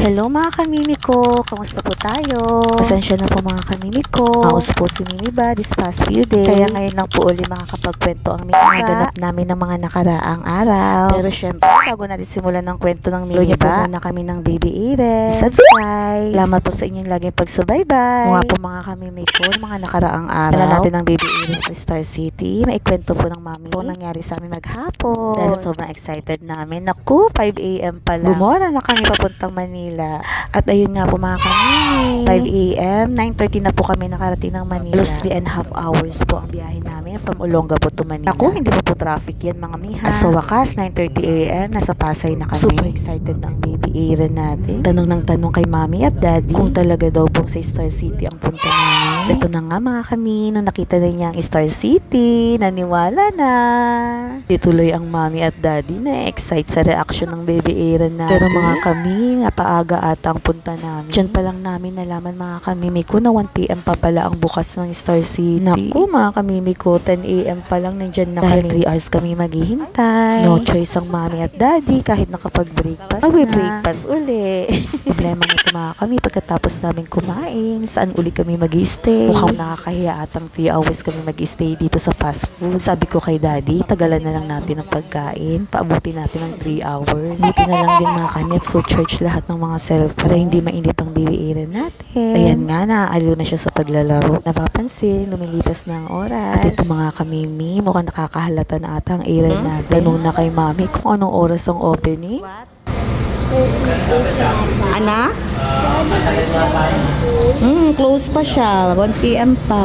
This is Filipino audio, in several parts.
Hello mga kamimi ko, kamusta po tayo? Pasensya na po mga kamimi ko. Maus po si Mimi ba this past few days. Kaya ngayon lang po uli makakapagkwento ang Mimi ba. Naganap namin ng mga nakaraang araw. Pero syempre, bago natin simulan ng kwento ng Mimi ba, na kami ng Baby Eren. Subscribe. Salamat po sa inyong laging pagsubaybay. Mga po mga kamimi ko, mga nakaraang araw. Wala natin ng Baby Eren sa Star City. Maikwento po ng Mami po nangyari sa amin maghapon. Dahil sobrang excited namin. Naku, 5 AM pa lang. Gumora na kami papuntang Manila. At ayun nga po mga kamimi, 5 AM, 9:30 na po kami nakarating ng Manila. Plus 3.5 hours po ang biyahe namin from Olongapo to Manila. Ako, hindi po traffic yan mga miha. At sa wakas, 9:30 AM, nasa Pasay na kami. Super excited na ang Baby Eren natin. Tanong ng tanong kay Mami at Daddy kung talaga daw pong sa Star City ang punta namin. Ito na nga mga kami, nung nakita na niya ang Star City, naniwala na. Dituloy ang Mami at Daddy na excite sa reaction ng Baby Eren natin. Pero mga kami, napaaga ata ang punta namin. Diyan pa lang namin nalaman mga kamimi ko na 1 PM pa pala ang bukas ng Star City. Naku mga kamimi ko, 10 AM pa lang nandyan na kami. Dahil 3 hours kami maghihintay. No choice ang Mami at Daddy kahit nakapag-breakfast na. Magbe-breakfast uli. Problema nito mga kami pagkatapos namin kumain, saan uli kami mag-stay. Mukhang nakakahiya atang 3 hours kami mag-stay dito sa fast food. Sabi ko kay Daddy, tagalan na lang natin ang pagkain. Paabutin natin ng 3 hours. Buti na lang din mga kami at full charge lahat ng mga cellphone para hindi mainit ang Baby Eren natin. Ayan nga, naaaliw na siya sa paglalaro. Napapansin, lumilipas na ang oras. At ito mga kamimi, mukhang nakakahalata na ata ang Eren natin. Tanong na kay Mami kung anong oras ang opening. Ana? Close pa siya. 1 PM pa.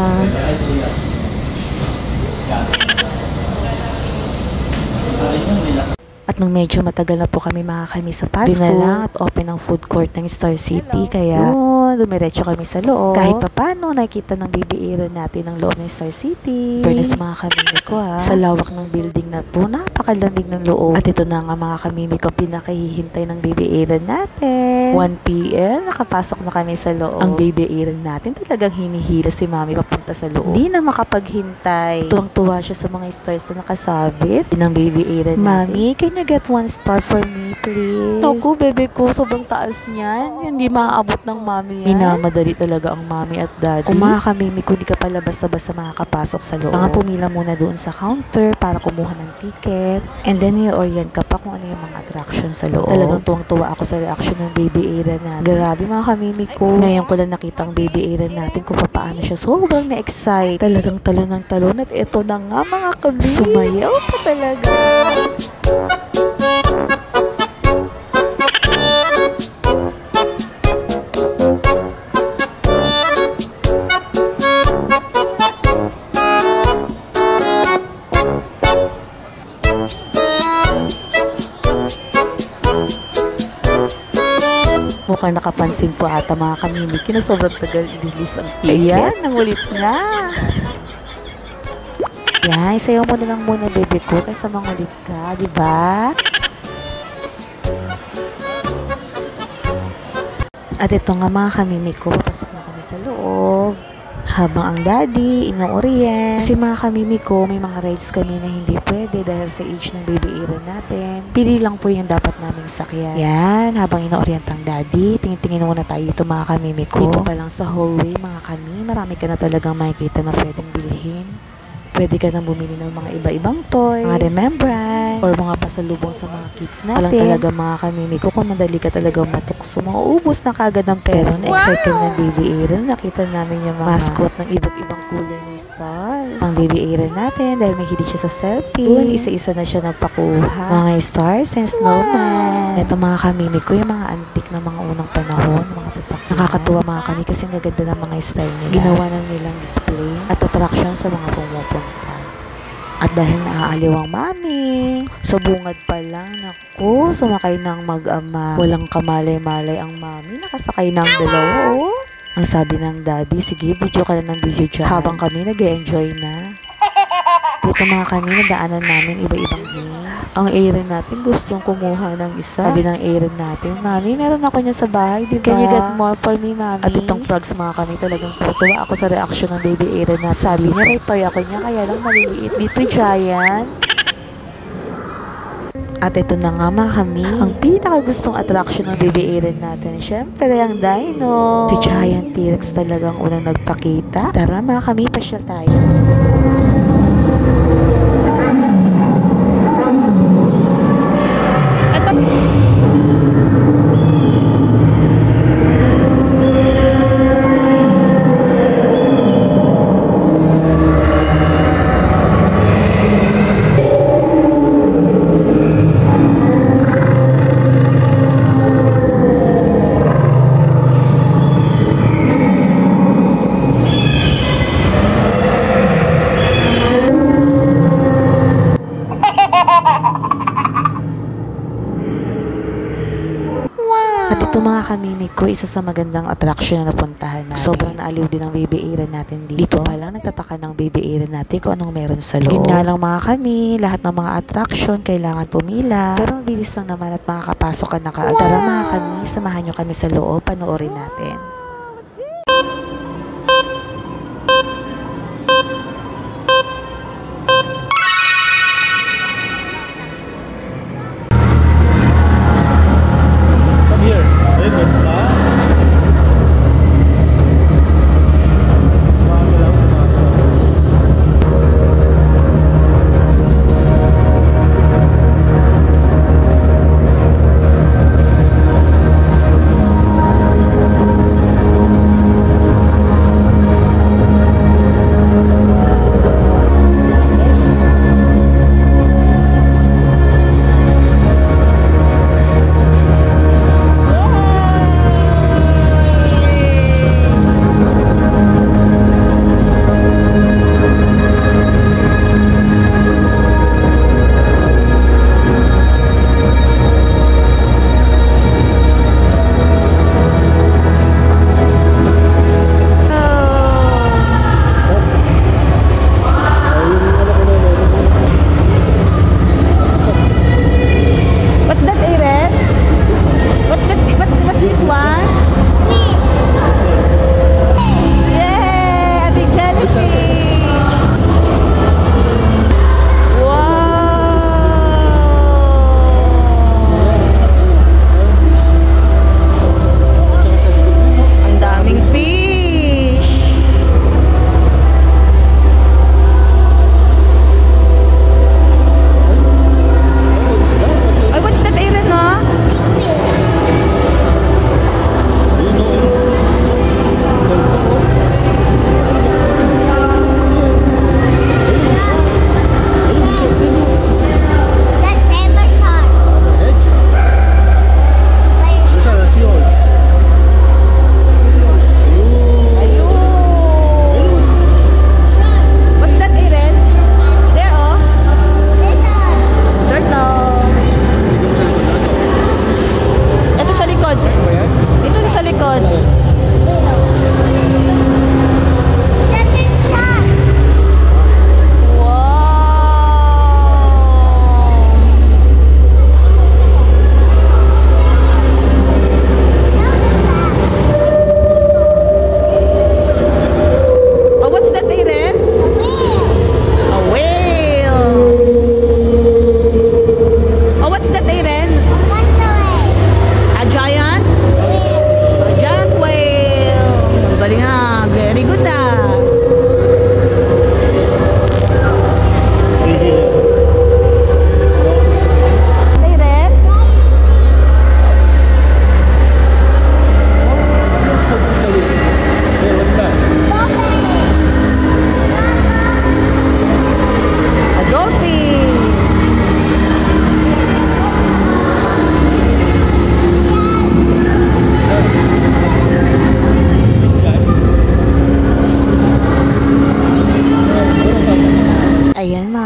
At nung medyo matagal na po kami mga kami sa fast food, binalang at open ang food court ng Star City. Kaya dumiretso kami sa loob. Kahit pa paano, nakikita ng Baby Eren natin ang loob ng Star City. Fairness mga kamimi ko sa lawak ng building na to, napakalamig ng loob. At ito na nga mga kamimi ko, pinakahihintay ng Baby Eren natin. 1 PM, nakapasok na kami sa loob. Ang Baby Eren natin talagang hinihila si Mami papunta sa loob. Hindi na makapaghintay. Tuwang-tuwa siya sa mga stars na nakasabit. Ng Baby Eren natin. Mami, can you get 1 star for me, please? Naku, bebe ko, sobrang taas niyan. Hindi maaabot ng Mami yan. Minamadali talaga ang Mami at Daddy. Kung mga kamimi ko, di ka pala basta-basta makakapasok sa loob. Mga pumila muna doon sa counter para kumuha ng ticket. And then, i-orient ka pa kung ano yung mga attraction sa loob. Talagang tuwang-tuwa ako sa reaction ng Baby Eren natin. Grabe mga kamimi ko. Ngayon ko lang nakita ang Baby Eren natin kung paano siya sobrang na-excite. Talagang talon ng talon. At ito na nga mga kamimi. Sumayaw pa talaga. Mukhang nakapansin po ata mga kamimi ko na sobrang tagal i-release ang ticket. Ayan, nangulit na. Yan, isayaw mo na lang muna bebe ko kaysa mangulit ka, di ba? At ito nga mga kamimi ko, papasok na kami sa loob. Habang ang Daddy, ino-orient. Kasi mga kamimi ko, may mga rides kami na hindi pwede dahil sa age ng Baby Eren natin. Pili lang po yung dapat naming sakyan. Yan, habang ino-orient ang Daddy, tingin-tingin muna tayo dito mga kamimi ko. Dito pa lang sa hallway mga kami, marami ka na talagang makikita na pwedeng bilhin. Pwede ka nang bumili ng mga iba-ibang toys, mga remembrance, or mga pasalubong sa mga kids natin. Walang talaga mga kamimi ko, kung madali ka talagang matukso, mga ubos na kagad ng pera. Na-excited ng Baby Eren, nakita namin yung mga mascot ng iba't ibang kulay na stars. Ang Baby Eren natin, dahil may hilig siya sa selfie, isa-isa na siya nagpakuha. Mga stars and snowman. Ito mga kamimi ko, yung mga antik na mga unang panahon, mga sasakyan. Nakakatuwa mga kami kasi ang gaganda ng mga style nila. Ginawa na nilang display at attraction sa mga pumupunta. At dahil naaaliw ang Mami, sa bungad pa lang, naku, sumakay ng mag-ama. Walang kamalay-malay ang Mami, nakasakay ng dalawa. Ang sabi ng Daddy, sige, video ka lang ng video dyan. Habang kami nag-enjoy na. Dito mga kami, nadaanan namin iba-ibang games. Ang Eren natin gustong kumuha ng isa. Sabi ng Eren natin, Mami, meron ako niya sa bahay, diba? Can you get more for me, Mami? At itong frogs mga kami, talagang tuwa ako sa reaction ng Baby Eren na sabi niya, may toy ako niya, kaya lang maliliit. Dito, giant. At ito na nga mga kami, ang pinakagustong attraction ng BBA rin natin. Siyempre, ang dino. Si Giant T-Rex talagang unang nagpakita. Tara mga kami, pasyal tayo. At ito mga kamimik ko, isa sa magandang attraction na napuntahan natin. Sobrang naaliw din ang BBA rin natin dito. Pa lang nagtataka ng BBA rin natin kung anong meron sa loob. Yun nga lang mga kami, lahat ng mga attraction kailangan pumila. Pero ang bilis lang naman at makakapasok ka na kaagad. Tara mga kami, samahan nyo kami sa loob, panoorin natin.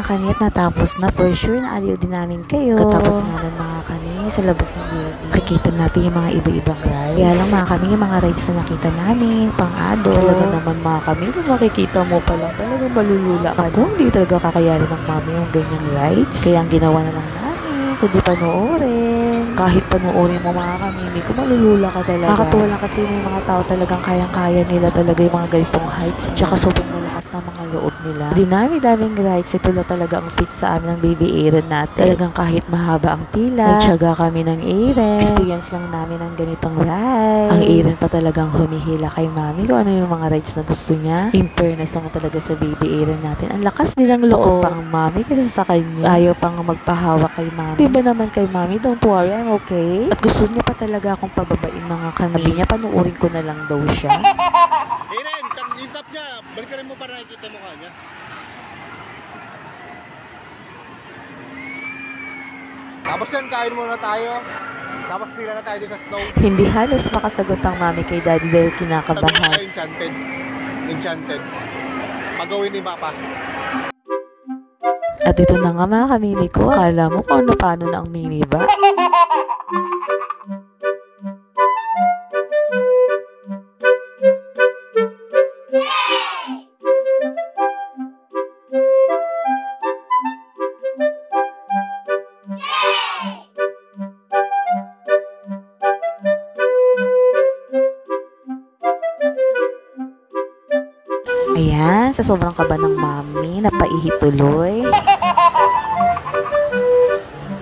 kami at natapos na. For sure, naaliw din namin kayo. Katapos nga nun mga kami sa labas ng building. Nakikita natin yung mga iba-ibang rides. Kaya lang mga kami, yung mga rides na nakita namin, pang-adult. Talaga naman mga kami, kung makikita mo pa lang, talagang malulula ka. Kung hindi talaga kakayanin ng mami yung ganyang rides. Kaya ang ginawa na lang namin, kundi panoorin. Kahit panoorin mo mga kamimi ko, malulula ka talaga. Nakakatuwa lang kasi may mga tao talagang kayang-kaya nila talaga yung mga ganitong heights. Tsaka sobrang malakas na mga loob nila. Dinami-daming rides. Ito na talaga ang fit sa amin ng baby Aaron natin. Talagang kahit mahaba ang pila, nagtyaga kami ng Aaron. Experience lang namin ang ganitong rides. Ang Aaron pa talagang humihila kay mami kung ano yung mga rides na gusto niya. In fairness naman talaga sa baby Aaron natin. Ang lakas nilang loob pa ang mami kasi sa kanya. Ayaw pang magpahawak kay mami. Diba naman kay mami, don't worry, I'm okay. At gusto niya pa talaga akong pababain mga kami. Sabi niya, panuorin ko na lang daw siya. Aaron, yung top niya, balikan mo para nakikita mo kanya. Tapos yan, kain muna tayo. Tapos pila na tayo doon sa snow. Hindi halos makasagot ang mami kay daddy dahil kinakabahan. Enchanted. Enchanted. Pagawin ni Papa. At ito na nga mga kamimi ko. Akala mo kung paano na ang mimi ba? Ayan, sa sobrang kaba ng mami, napaihi tuloy.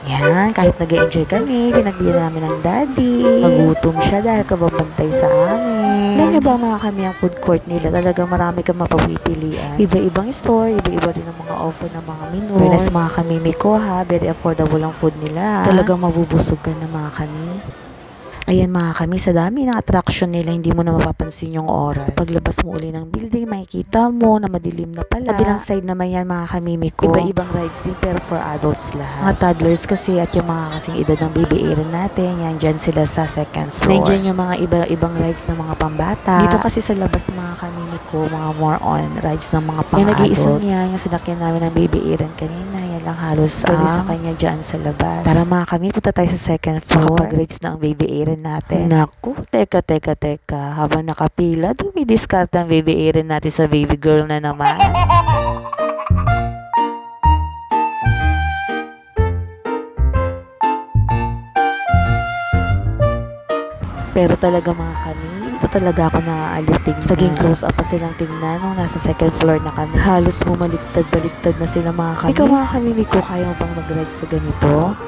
Yan, kahit nag-enjoy kami, pinagbigyan namin ng daddy. Nagutom siya dahil kababantay sa amin. Alam niyo ba mga kami ang food court nila, talagang marami kang mapapipilian. Iba-ibang store, iba-iba rin ang mga offer ng mga menus. Fairness mga kamimi ko ha, very affordable ang food nila. Talagang mabubusog ka na mga kami. Ayan mga kami, sa dami ng attraction nila, hindi mo na mapapansin yung oras. Paglabas mo uli ng building, makikita mo na madilim na pala. Kabilang side naman yan mga kamimi ko. Iba-ibang rides din pero for adults lahat. Mga toddlers kasi at yung mga kasing edad ng baby Aaron natin, yan dyan sila sa second floor. Nandiyan yung mga iba-ibang rides ng mga pambata. Dito kasi sa labas mga kamimi ko, mga more on rides ng mga pang-adults. Yung nag-iisa niya, yung sinakyan namin ng baby Aaron kanina, yan lang halos pwede sa kanya dyan sa labas. Tara mga kami, punta tayo sa second floor. Makapag-rides na ang baby Aaron natin. Naku, teka. Habang nakapila, dumidiscard ang baby Aaron natin sa baby girl na naman. Pero talaga mga kami, ito talaga ako naaaliw tingnan. Saging close up pa silang tingnan nung nasa second floor na kami. Halos bumaliktad-baliktad na sila mga kami. Ikaw mga kami, Miko, kaya mo bang mag-ride sa ganito?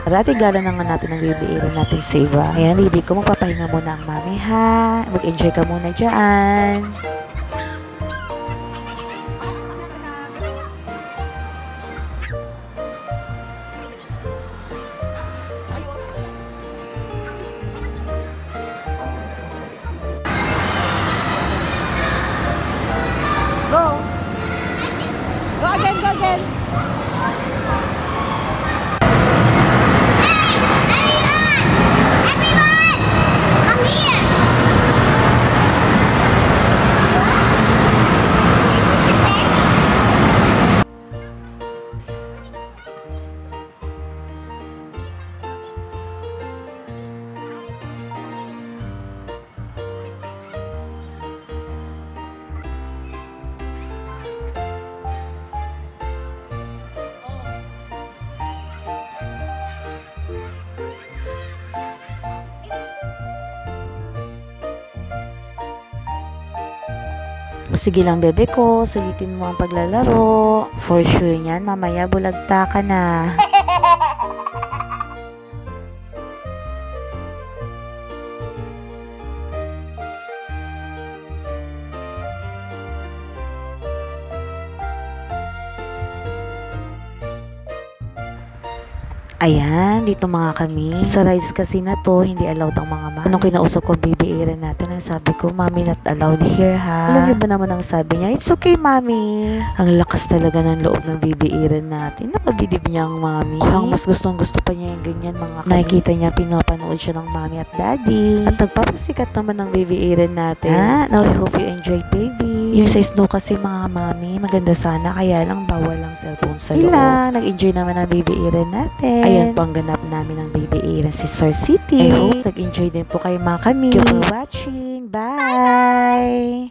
Ratigala na nga natin ang baby Aaron natin sa iba. Ayan, baby ko, magpapahinga muna ang mami ha. Mag-enjoy ka muna dyan. Go! Go again, go again! Sige lang bebe ko, sulitin mo ang paglalaro. For sure yan, mamaya bulagta ka na. Ayan, dito mga kami. Sa rides kasi na to, hindi allowed ang mga mami. Anong kinausap ko baby Aaron natin, ang sabi ko, mami not allowed here ha. Alam niyo ba naman ang sabi niya? It's okay mami. Ang lakas talaga ng loob ng baby Aaron natin. Napabilib niya ang mami. Mukhang mas gustong gusto pa niya yung ganyan mga kami. Nakikita niya pinapanood siya ng mami at daddy. At nagpapasikat naman ng baby Aaron natin. Now I hope you enjoyed baby. Yung sa snow kasi mga mami, maganda sana, kaya lang bawal ang cellphone sa loob. Nag-enjoy naman ang baby Aaron natin. Ayan po ang ganap namin ng baby Aaron si Star City. I hope nag-enjoy din po kayo mga kami. Thank you for watching. Bye!